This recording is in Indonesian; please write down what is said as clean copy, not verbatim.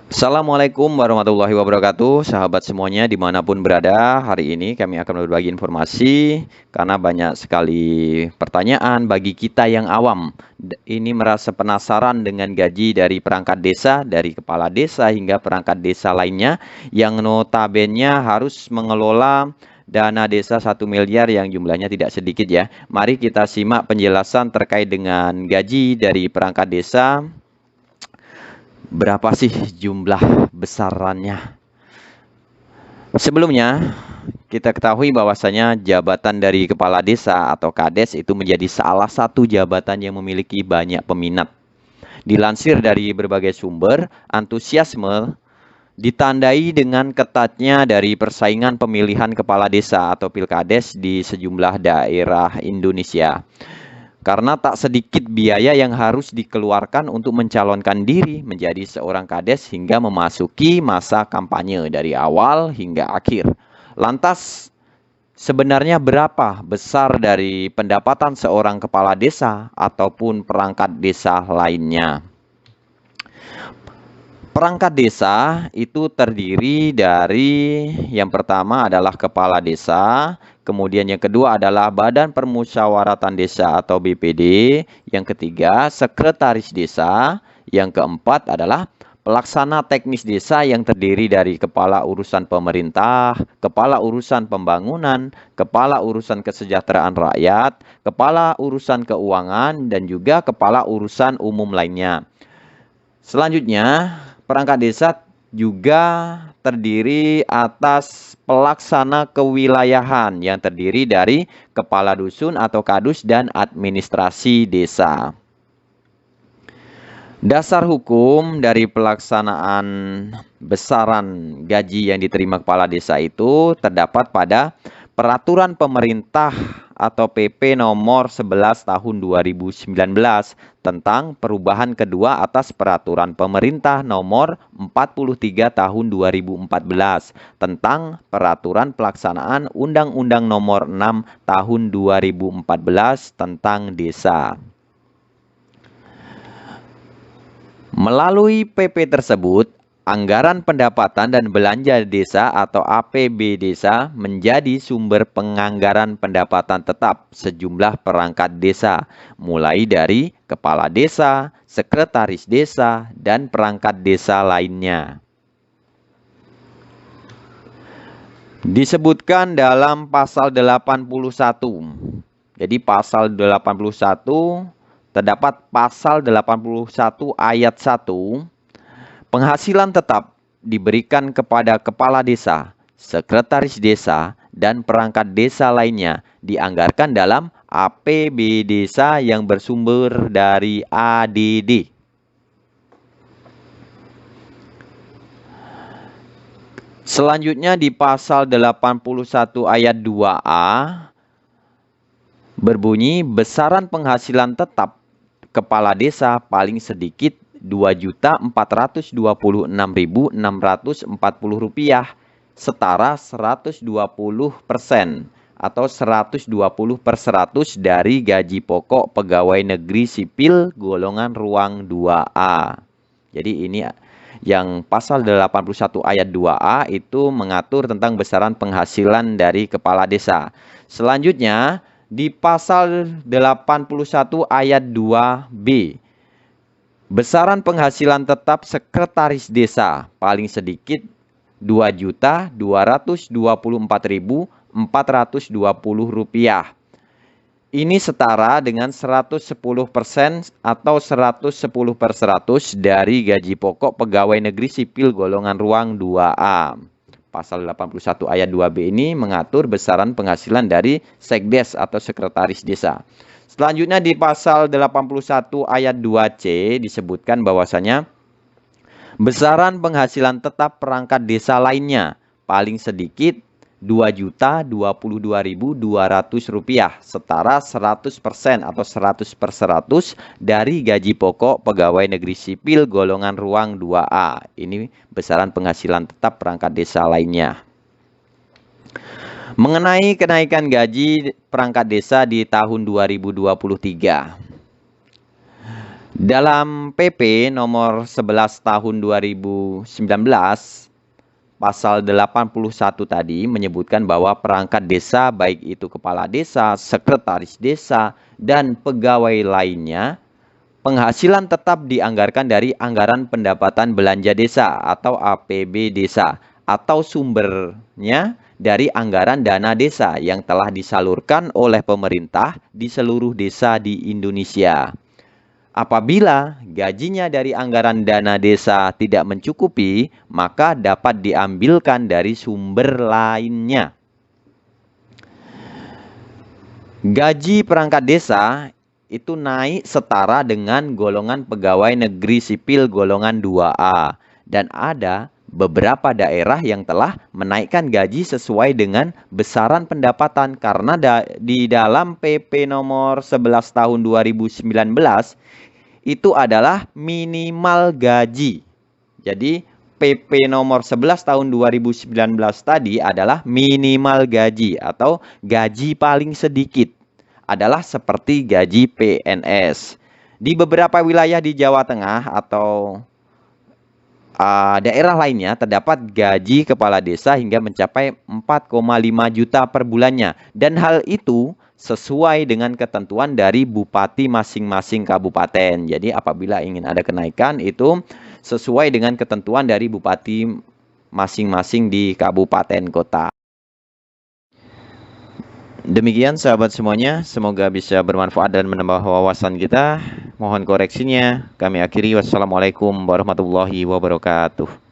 Assalamualaikum warahmatullahi wabarakatuh, sahabat semuanya dimanapun berada. Hari ini kami akan berbagi informasi karena banyak sekali pertanyaan bagi kita yang awam. Ini merasa penasaran dengan gaji dari perangkat desa, dari kepala desa hingga perangkat desa lainnya yang notabene harus mengelola dana desa 1 miliar yang jumlahnya tidak sedikit ya. Mari kita simak penjelasan terkait dengan gaji dari perangkat desa. Berapa sih jumlah besarannya? Sebelumnya, kita ketahui bahwasanya jabatan dari kepala desa atau kades itu menjadi salah satu jabatan yang memiliki banyak peminat. Dilansir dari berbagai sumber, antusiasme ditandai dengan ketatnya dari persaingan pemilihan kepala desa atau pilkades di sejumlah daerah Indonesia. Karena tak sedikit biaya yang harus dikeluarkan untuk mencalonkan diri menjadi seorang kades hingga memasuki masa kampanye dari awal hingga akhir. Lantas, sebenarnya berapa besar dari pendapatan seorang kepala desa ataupun perangkat desa lainnya? Perangkat desa itu terdiri dari yang pertama adalah kepala desa, kemudian yang kedua adalah Badan Permusyawaratan Desa atau BPD, yang ketiga sekretaris desa, yang keempat adalah pelaksana teknis desa yang terdiri dari kepala urusan pemerintah, kepala urusan pembangunan, kepala urusan kesejahteraan rakyat, kepala urusan keuangan, dan juga kepala urusan umum lainnya. Selanjutnya, perangkat desa juga terdiri atas pelaksana kewilayahan yang terdiri dari kepala dusun atau kadus dan administrasi desa. Dasar hukum dari pelaksanaan besaran gaji yang diterima kepala desa itu terdapat pada Peraturan Pemerintah atau PP nomor 11 tahun 2019 tentang perubahan kedua atas Peraturan Pemerintah nomor 43 tahun 2014 tentang Peraturan Pelaksanaan Undang-Undang nomor 6 tahun 2014 tentang desa. Melalui PP tersebut, anggaran pendapatan dan belanja desa atau APB desa menjadi sumber penganggaran pendapatan tetap sejumlah perangkat desa, mulai dari kepala desa, sekretaris desa, dan perangkat desa lainnya. Disebutkan dalam pasal 81. Jadi pasal 81 terdapat pasal 81 ayat 1. Penghasilan tetap diberikan kepada kepala desa, sekretaris desa, dan perangkat desa lainnya dianggarkan dalam APB desa yang bersumber dari ADD. Selanjutnya di pasal 81 ayat 2A berbunyi besaran penghasilan tetap kepala desa paling sedikit Rp2.426.640 setara 120% atau 120/100 dari gaji pokok pegawai negeri sipil golongan ruang 2A. Jadi ini yang pasal 81 ayat 2A itu mengatur tentang besaran penghasilan dari kepala desa. Selanjutnya di pasal 81 ayat 2B, besaran penghasilan tetap sekretaris desa paling sedikit Rp2.224.420. Ini setara dengan 110% atau 110/100 dari gaji pokok pegawai negeri sipil golongan ruang 2A. Pasal 81 ayat 2B ini mengatur besaran penghasilan dari sekdes atau sekretaris desa. Selanjutnya di pasal 81 ayat 2C disebutkan bahwasanya besaran penghasilan tetap perangkat desa lainnya paling sedikit Rp2.022.200 setara 100% atau 100/100 dari gaji pokok pegawai negeri sipil golongan ruang 2A. Ini besaran penghasilan tetap perangkat desa lainnya. Mengenai kenaikan gaji perangkat desa di tahun 2023. Dalam PP nomor 11 tahun 2019, pasal 81 tadi menyebutkan bahwa perangkat desa, baik itu kepala desa, sekretaris desa, dan pegawai lainnya, penghasilan tetap dianggarkan dari anggaran pendapatan belanja desa atau APB desa, atau sumbernya dari anggaran dana desa yang telah disalurkan oleh pemerintah di seluruh desa di Indonesia. Apabila gajinya dari anggaran dana desa tidak mencukupi, maka dapat diambilkan dari sumber lainnya. Gaji perangkat desa itu naik setara dengan golongan pegawai negeri sipil golongan 2A. Dan ada beberapa daerah yang telah menaikkan gaji sesuai dengan besaran pendapatan, karena di dalam PP nomor 11 tahun 2019 itu adalah minimal gaji. Jadi PP nomor 11 tahun 2019 tadi adalah minimal gaji atau gaji paling sedikit, adalah seperti gaji PNS. Di beberapa wilayah di Jawa Tengah atau daerah lainnya terdapat gaji kepala desa hingga mencapai 4,5 juta per bulannya. Dan hal itu sesuai dengan ketentuan dari bupati masing-masing kabupaten. Jadi apabila ingin ada kenaikan itu sesuai dengan ketentuan dari bupati masing-masing di kabupaten kota. Demikian sahabat semuanya, semoga bisa bermanfaat dan menambah wawasan kita. Mohon koreksinya. Kami akhiri. Wassalamualaikum warahmatullahi wabarakatuh.